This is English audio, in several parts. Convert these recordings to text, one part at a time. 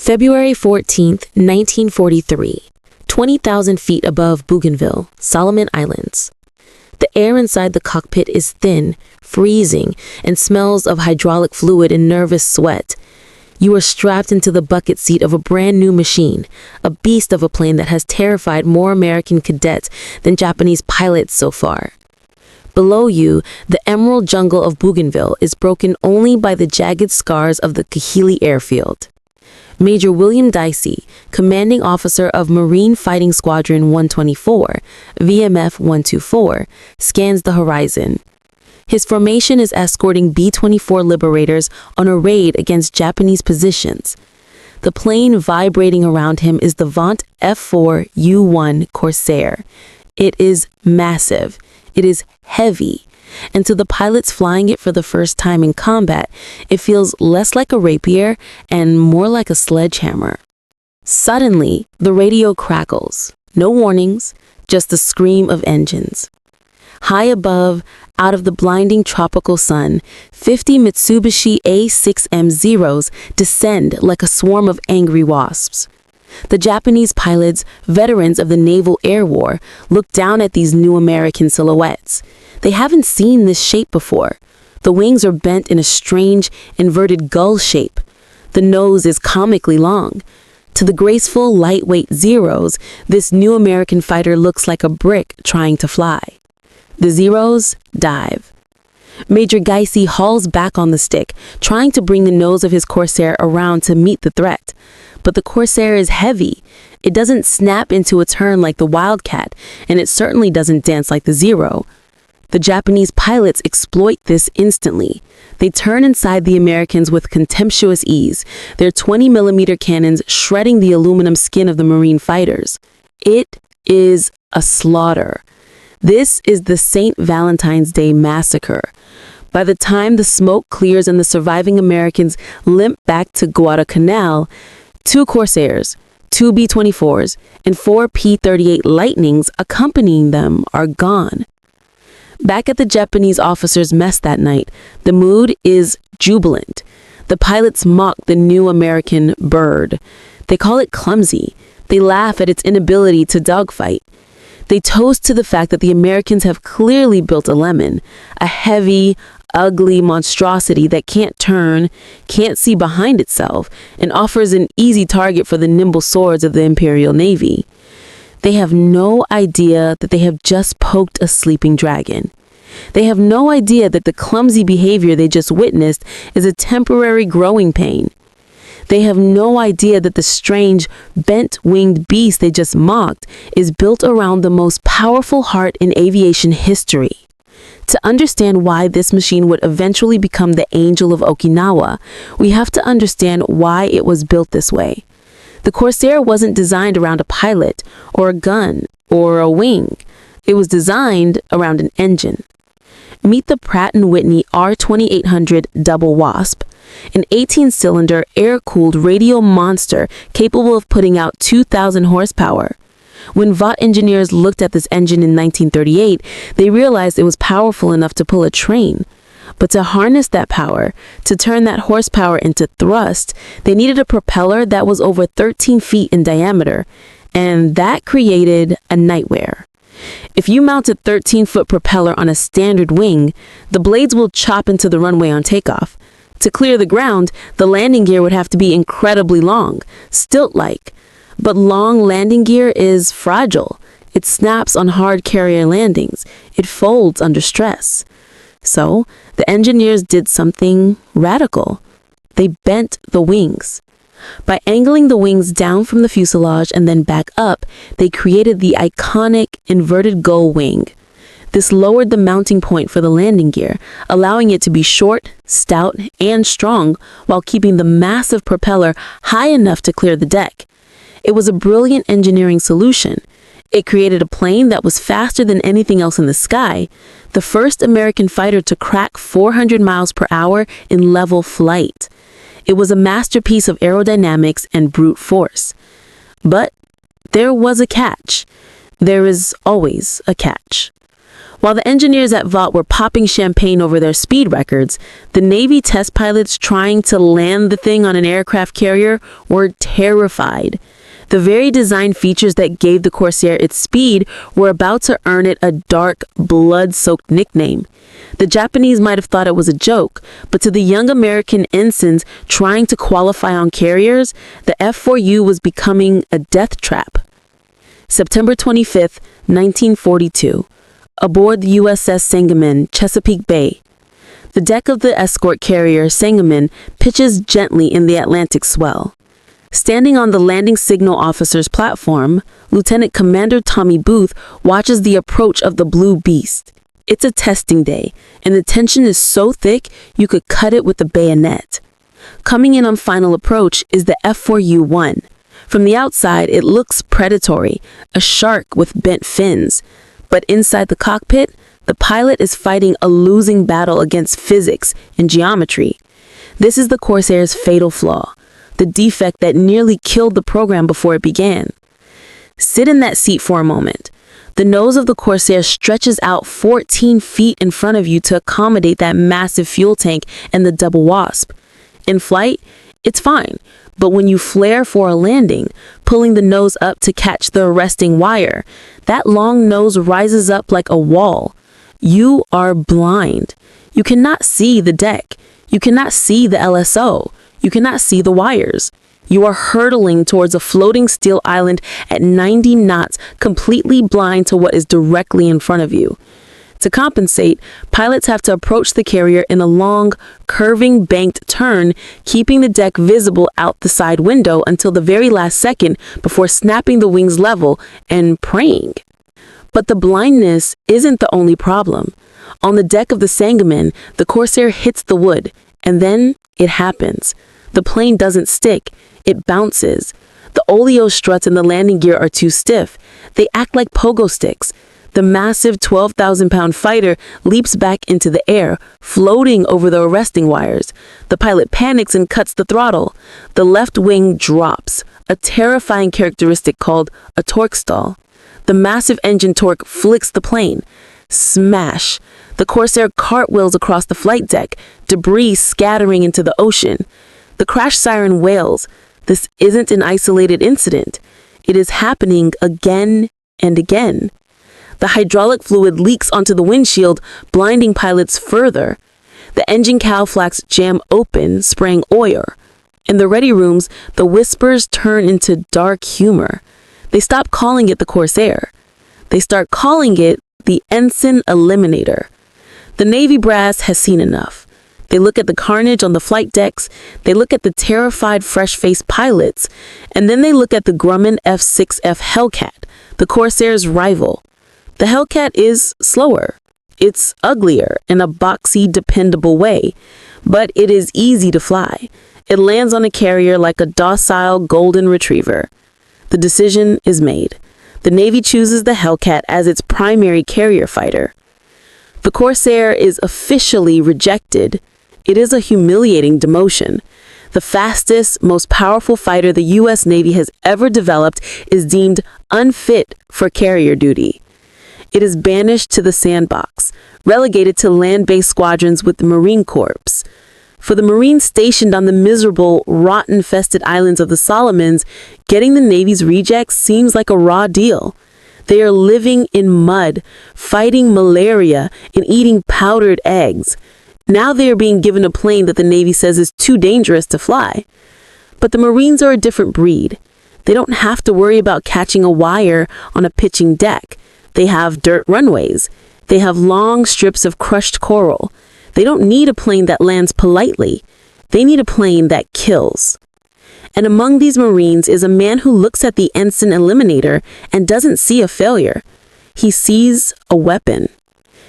February 14th, 1943, 20,000 feet above Bougainville, Solomon Islands. The air inside the cockpit is thin, freezing, and smells of hydraulic fluid and nervous sweat. You are strapped into the bucket seat of a brand new machine, a beast of a plane that has terrified more American cadets than Japanese pilots so far. Below you, the emerald jungle of Bougainville is broken only by the jagged scars of the Kahili airfield. Major William Dicey, commanding officer of Marine Fighting Squadron 124, VMF 124, scans the horizon. His formation is escorting B-24 Liberators on a raid against Japanese positions. The plane vibrating around him is the Vought F4U Corsair. It is massive. It is heavy. And to the pilots flying it for the first time in combat, it feels less like a rapier and more like a sledgehammer. Suddenly, the radio crackles. No warnings, just the scream of engines. High above, out of the blinding tropical sun, 50 Mitsubishi A6M Zeros descend like a swarm of angry wasps. The Japanese pilots, veterans of the Naval Air War, look down at these new American silhouettes. They haven't seen this shape before. The wings are bent in a strange, inverted gull shape. The nose is comically long. To the graceful, lightweight Zeros, this new American fighter looks like a brick trying to fly. The Zeros dive. Major Dicey hauls back on the stick, trying to bring the nose of his Corsair around to meet the threat. But the Corsair is heavy. It doesn't snap into a turn like the Wildcat, and it certainly doesn't dance like the Zero. The Japanese pilots exploit this instantly. They turn inside the Americans with contemptuous ease, their 20mm cannons shredding the aluminum skin of the Marine fighters. It is a slaughter. This is the St. Valentine's Day massacre. By the time the smoke clears and the surviving Americans limp back to Guadalcanal, 2 Corsairs, 2 B-24s, and 4 P-38 Lightnings accompanying them are gone. Back at the Japanese officers' mess that night, the mood is jubilant. The pilots mock the new American bird. They call it clumsy. They laugh at its inability to dogfight. They toast to the fact that the Americans have clearly built a lemon, a heavy, ugly monstrosity that can't turn, can't see behind itself, and offers an easy target for the nimble swords of the Imperial Navy. They have no idea that they have just poked a sleeping dragon. They have no idea that the clumsy behavior they just witnessed is a temporary growing pain. They have no idea that the strange, bent-winged beast they just mocked is built around the most powerful heart in aviation history. To understand why this machine would eventually become the Angel of Okinawa, we have to understand why it was built this way. The Corsair wasn't designed around a pilot, or a gun, or a wing. It was designed around an engine. Meet the Pratt & Whitney R2800 Double Wasp, an 18-cylinder, air-cooled radial monster capable of putting out 2,000 horsepower. When Vought engineers looked at this engine in 1938, they realized it was powerful enough to pull a train. But to harness that power, to turn that horsepower into thrust, they needed a propeller that was over 13 feet in diameter, and that created a nightmare. If you mount a 13-foot propeller on a standard wing, the blades will chop into the runway on takeoff. To clear the ground, the landing gear would have to be incredibly long, stilt-like. But long landing gear is fragile. It snaps on hard carrier landings. It folds under stress. So, the engineers did something radical. They bent the wings. By angling the wings down from the fuselage and then back up, they created the iconic inverted gull wing. This lowered the mounting point for the landing gear, allowing it to be short, stout, and strong while keeping the massive propeller high enough to clear the deck. It was a brilliant engineering solution. It created a plane that was faster than anything else in the sky, the first American fighter to crack 400 miles per hour in level flight. It was a masterpiece of aerodynamics and brute force. But there was a catch. There is always a catch. While the engineers at Vought were popping champagne over their speed records, the Navy test pilots trying to land the thing on an aircraft carrier were terrified. The very design features that gave the Corsair its speed were about to earn it a dark, blood-soaked nickname. The Japanese might have thought it was a joke, but to the young American ensigns trying to qualify on carriers, the F4U was becoming a death trap. September 25th, 1942. Aboard the USS Sangamon, Chesapeake Bay. The deck of the escort carrier Sangamon pitches gently in the Atlantic swell. Standing on the landing signal officer's platform, Lieutenant Commander Tommy Booth watches the approach of the Blue Beast. It's a testing day, and the tension is so thick you could cut it with a bayonet. Coming in on final approach is the F4U-1. From the outside, it looks predatory, a shark with bent fins. But inside the cockpit, the pilot is fighting a losing battle against physics and geometry. This is the Corsair's fatal flaw, the defect that nearly killed the program before it began. Sit in that seat for a moment. The nose of the Corsair stretches out 14 feet in front of you to accommodate that massive fuel tank and the double wasp. In flight, it's fine, but when you flare for a landing, pulling the nose up to catch the arresting wire, that long nose rises up like a wall. You are blind. You cannot see the deck. You cannot see the LSO. You cannot see the wires. You are hurtling towards a floating steel island at 90 knots, completely blind to what is directly in front of you. To compensate, pilots have to approach the carrier in a long, curving banked turn, keeping the deck visible out the side window until the very last second before snapping the wings level and praying. But the blindness isn't the only problem. On the deck of the Sangamon, the Corsair hits the wood, and then it happens. The plane doesn't stick, it bounces. The oleo struts in the landing gear are too stiff. They act like pogo sticks. The massive 12,000-pound fighter leaps back into the air, floating over the arresting wires. The pilot panics and cuts the throttle. The left wing drops, a terrifying characteristic called a torque stall. The massive engine torque flicks the plane. Smash! The Corsair cartwheels across the flight deck, debris scattering into the ocean. The crash siren wails. This isn't an isolated incident. It is happening again and again. The hydraulic fluid leaks onto the windshield, blinding pilots further. The engine cowflacks jam open, spraying oil. In the ready rooms, the whispers turn into dark humor. They stop calling it the Corsair. They start calling it the Ensign Eliminator. The Navy brass has seen enough. They look at the carnage on the flight decks, they look at the terrified, fresh-faced pilots, and then they look at the Grumman F6F Hellcat, the Corsair's rival. The Hellcat is slower. It's uglier in a boxy, dependable way, but it is easy to fly. It lands on a carrier like a docile golden retriever. The decision is made. The Navy chooses the Hellcat as its primary carrier fighter. The Corsair is officially rejected. It is a humiliating demotion. The fastest, most powerful fighter the U.S. Navy has ever developed is deemed unfit for carrier duty. It is banished to the sandbox, relegated to land-based squadrons with the Marine Corps. For the Marines stationed on the miserable, rot-infested islands of the Solomons, getting the Navy's rejects seems like a raw deal. They are living in mud, fighting malaria, and eating powdered eggs. Now they are being given a plane that the Navy says is too dangerous to fly. But the Marines are a different breed. They don't have to worry about catching a wire on a pitching deck. They have dirt runways. They have long strips of crushed coral. They don't need a plane that lands politely. They need a plane that kills. And among these Marines is a man who looks at the Ensign Eliminator and doesn't see a failure. He sees a weapon.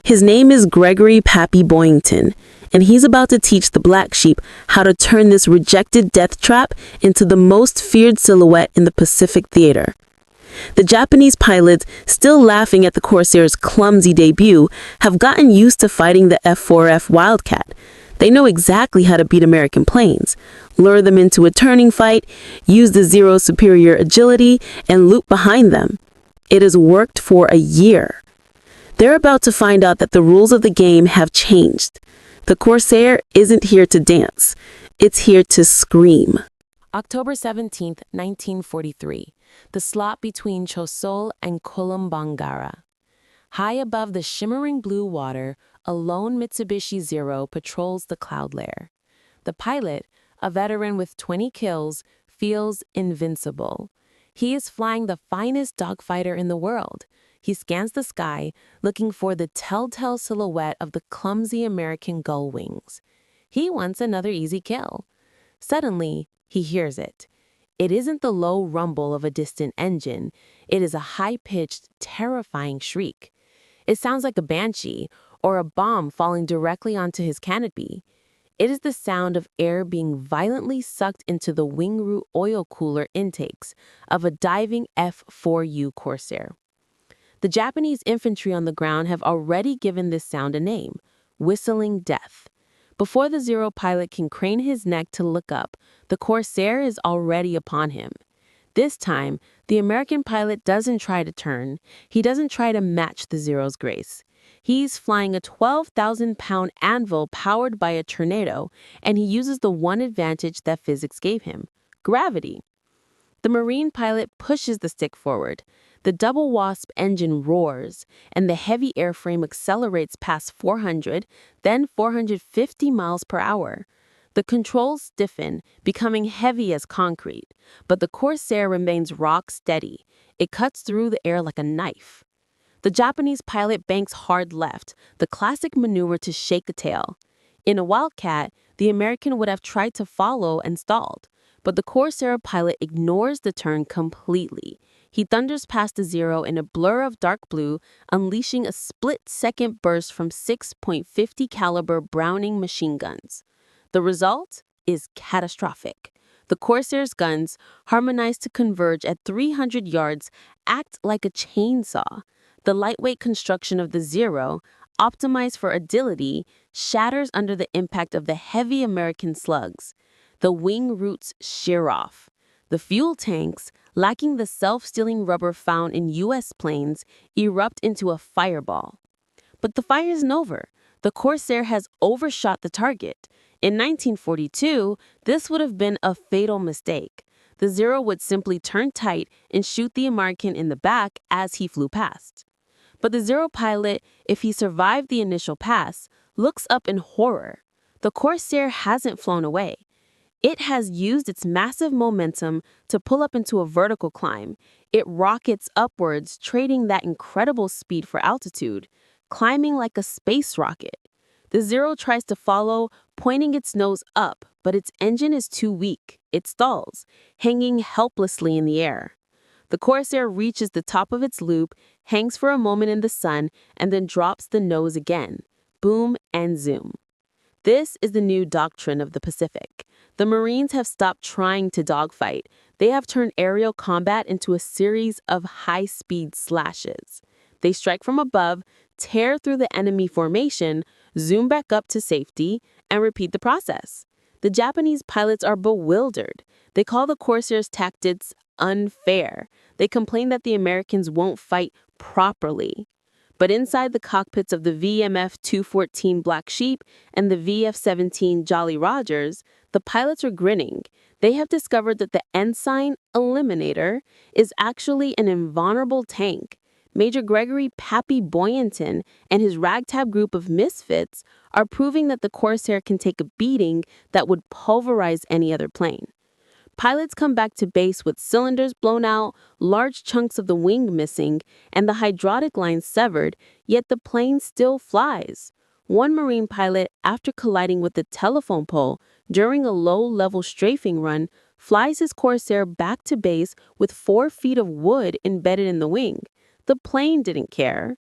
His name is Gregory Pappy Boyington, and he's about to teach the Black Sheep how to turn this rejected death trap into the most feared silhouette in the Pacific theater. The Japanese pilots, still laughing at the Corsair's clumsy debut, have gotten used to fighting the F4F Wildcat. They know exactly how to beat American planes, lure them into a turning fight, use the Zero's superior agility, and loop behind them. It has worked for a year. They're about to find out that the rules of the game have changed. The Corsair isn't here to dance. It's here to scream. October 17th, 1943. The slot between Chosol and Kolombangara. High above the shimmering blue water, a lone Mitsubishi Zero patrols the cloud layer. The pilot, a veteran with 20 kills, feels invincible. He is flying the finest dogfighter in the world. He scans the sky, looking for the telltale silhouette of the clumsy American gull wings. He wants another easy kill. Suddenly, he hears it. It isn't the low rumble of a distant engine. It is a high-pitched, terrifying shriek. It sounds like a banshee or a bomb falling directly onto his canopy. It is the sound of air being violently sucked into the wing root oil cooler intakes of a diving F4U Corsair. The Japanese infantry on the ground have already given this sound a name, whistling death. Before the Zero pilot can crane his neck to look up, the Corsair is already upon him. This time, the American pilot doesn't try to turn. He doesn't try to match the Zero's grace. He's flying a 12,000-pound anvil powered by a tornado, and he uses the one advantage that physics gave him: gravity. The Marine pilot pushes the stick forward. The double wasp engine roars, and the heavy airframe accelerates past 400, then 450 miles per hour. The controls stiffen, becoming heavy as concrete, but the Corsair remains rock steady. It cuts through the air like a knife. The Japanese pilot banks hard left, the classic maneuver to shake a tail. In a wildcat, the American would have tried to follow and stalled, but the Corsair pilot ignores the turn completely. He thunders past the Zero in a blur of dark blue, unleashing a split-second burst from 6.50 caliber Browning machine guns. The result is catastrophic. The Corsair's guns, harmonized to converge at 300 yards, act like a chainsaw. The lightweight construction of the Zero, optimized for agility, shatters under the impact of the heavy American slugs. The wing roots shear off. The fuel tanks, lacking the self-sealing rubber found in U.S. planes, erupt into a fireball. But the fire isn't over. The Corsair has overshot the target. In 1942, this would have been a fatal mistake. The Zero would simply turn tight and shoot the American in the back as he flew past. But the Zero pilot, if he survived the initial pass, looks up in horror. The Corsair hasn't flown away. It has used its massive momentum to pull up into a vertical climb. It rockets upwards, trading that incredible speed for altitude, climbing like a space rocket. The Zero tries to follow, pointing its nose up, but its engine is too weak. It stalls, hanging helplessly in the air. The Corsair reaches the top of its loop, hangs for a moment in the sun, and then drops the nose again. Boom and zoom. This is the new doctrine of the Pacific. The Marines have stopped trying to dogfight. They have turned aerial combat into a series of high-speed slashes. They strike from above, tear through the enemy formation, zoom back up to safety, and repeat the process. The Japanese pilots are bewildered. They call the Corsair's tactics unfair. They complain that the Americans won't fight properly. But inside the cockpits of the VMF 214 Black Sheep and the VF 17 Jolly Rogers, the pilots are grinning. They have discovered that the Ensign Eliminator is actually an invulnerable tank. Major Gregory Pappy Boyington and his ragtag group of misfits are proving that the Corsair can take a beating that would pulverize any other plane. Pilots come back to base with cylinders blown out, large chunks of the wing missing, and the hydraulic line severed, yet the plane still flies. One Marine pilot, after colliding with a telephone pole during a low-level strafing run, flies his Corsair back to base with 4 feet of wood embedded in the wing. The plane didn't care.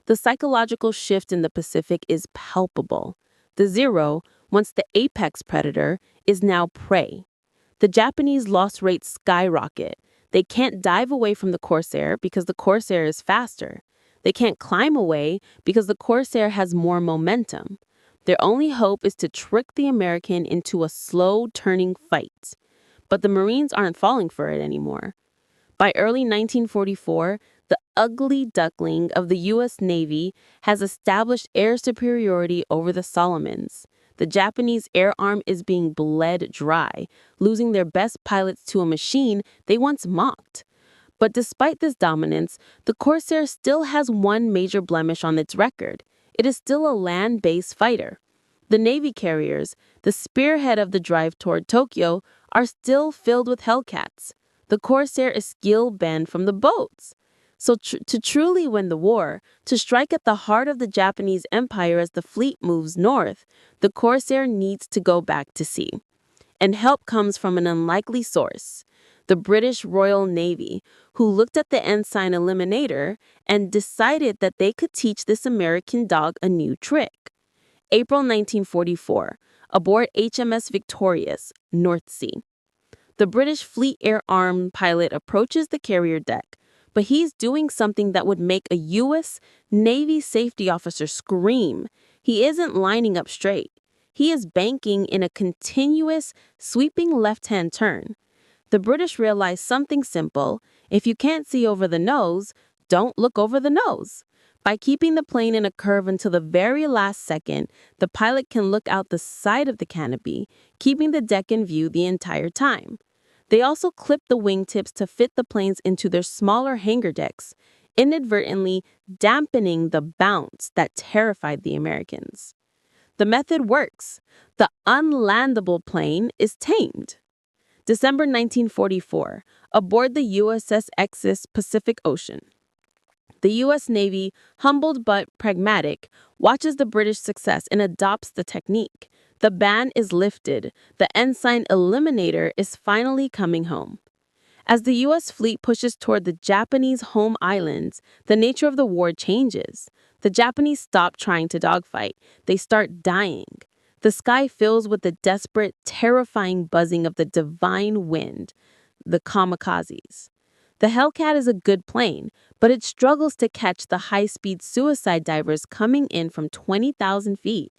The psychological shift in the Pacific is palpable. The Zero, once the apex predator, is now prey. The Japanese loss rates skyrocket. They can't dive away from the Corsair because the Corsair is faster. They can't climb away because the Corsair has more momentum. Their only hope is to trick the American into a slow-turning fight. But the Marines aren't falling for it anymore. By early 1944, the ugly duckling of the U.S. Navy has established air superiority over the Solomons. The Japanese air arm is being bled dry, losing their best pilots to a machine they once mocked. But despite this dominance, the Corsair still has one major blemish on its record. It is still a land-based fighter. The Navy carriers, the spearhead of the drive toward Tokyo, are still filled with Hellcats. The Corsair is skill banned from the boats. So to truly win the war, to strike at the heart of the Japanese Empire as the fleet moves north, the Corsair needs to go back to sea. And help comes from an unlikely source, the British Royal Navy, who looked at the Ensign Eliminator and decided that they could teach this American dog a new trick. April 1944, aboard HMS Victorious, North Sea. The British Fleet Air Arm pilot approaches the carrier deck, but he's doing something that would make a U.S. Navy safety officer scream. He isn't lining up straight. He is banking in a continuous, sweeping left-hand turn. The British realize something simple: if you can't see over the nose, don't look over the nose. By keeping the plane in a curve until the very last second, the pilot can look out the side of the canopy, keeping the deck in view the entire time. They also clip the wingtips to fit the planes into their smaller hangar decks, inadvertently dampening the bounce that terrified the Americans. The method works. The unlandable plane is tamed. December 1944, aboard the USS Exis Pacific Ocean. The U.S. Navy, humbled but pragmatic, watches the British success and adopts the technique. The ban is lifted. The Ensign Eliminator is finally coming home. As the U.S. fleet pushes toward the Japanese home islands, the nature of the war changes. The Japanese stop trying to dogfight. They start dying. The sky fills with the desperate, terrifying buzzing of the divine wind, the kamikazes. The Hellcat is a good plane, but it struggles to catch the high-speed suicide divers coming in from 20,000 feet.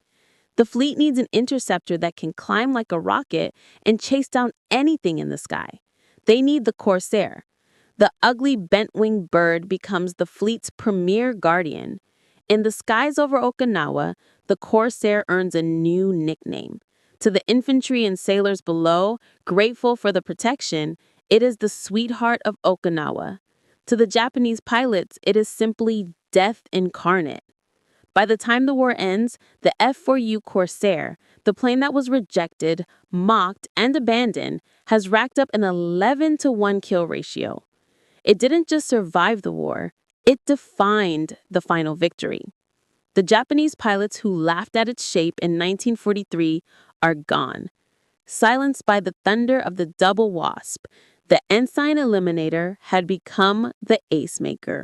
The fleet needs an interceptor that can climb like a rocket and chase down anything in the sky. They need the Corsair. The ugly bent-winged bird becomes the fleet's premier guardian. In the skies over Okinawa, the Corsair earns a new nickname. To the infantry and sailors below, grateful for the protection, it is the sweetheart of Okinawa. To the Japanese pilots, it is simply death incarnate. By the time the war ends, the F4U Corsair, the plane that was rejected, mocked, and abandoned, has racked up an 11-to-1 kill ratio. It didn't just survive the war, it defined the final victory. The Japanese pilots who laughed at its shape in 1943 are gone. Silenced by the thunder of the double wasp, the Ensign Eliminator had become the ace maker.